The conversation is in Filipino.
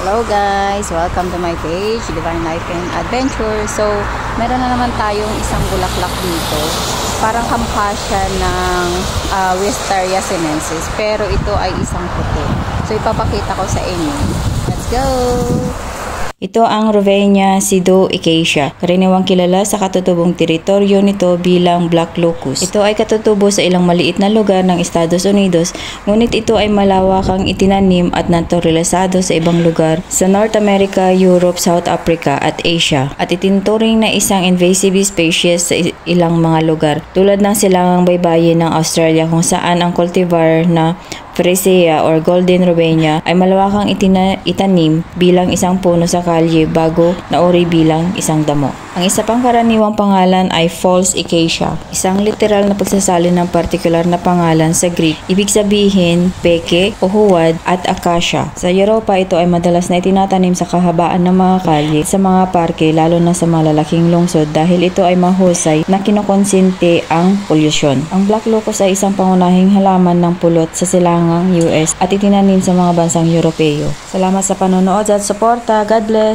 Hello guys! Welcome to my page, Divine Life and Adventure. So, meron na naman tayong isang bulaklak dito. Parang kamukha siya ng Wisteria sinensis. Pero ito ay isang puti. So, ipapakita ko sa inyo. Let's go! Ito ang Rovenia pseudoacacia. Karaniwang kilala sa katutubong teritoryo nito bilang black locust. Ito ay katutubo sa ilang maliit na lugar ng Estados Unidos, ngunit ito ay malawakang itinanim at naturalisado sa ibang lugar sa North America, Europe, South Africa at Asia, at itinuturing na isang invasive species sa ilang mga lugar tulad ng silangang baybayin ng Australia, kung saan ang cultivar na Frisia or Golden Rovenia ay malawakang itanim bilang isang puno sa kalye bago nauri bilang isang damo. Ang isa pang karaniwang pangalan ay false acacia, isang literal na pagsasalin ng partikular na pangalan sa Greek. Ibig sabihin peke o huwad at acacia. Sa Europa, ito ay madalas na itinatanim sa kahabaan ng mga kalye, sa mga parke, lalo na sa malalaking lungsod, dahil ito ay mahusay na kinokonsente ang polusyon. Ang black locust ay isang pangunahing halaman ng pulot sa silangang US at itinanim sa mga bansang Europeo. Salamat sa panonood at suporta. God bless!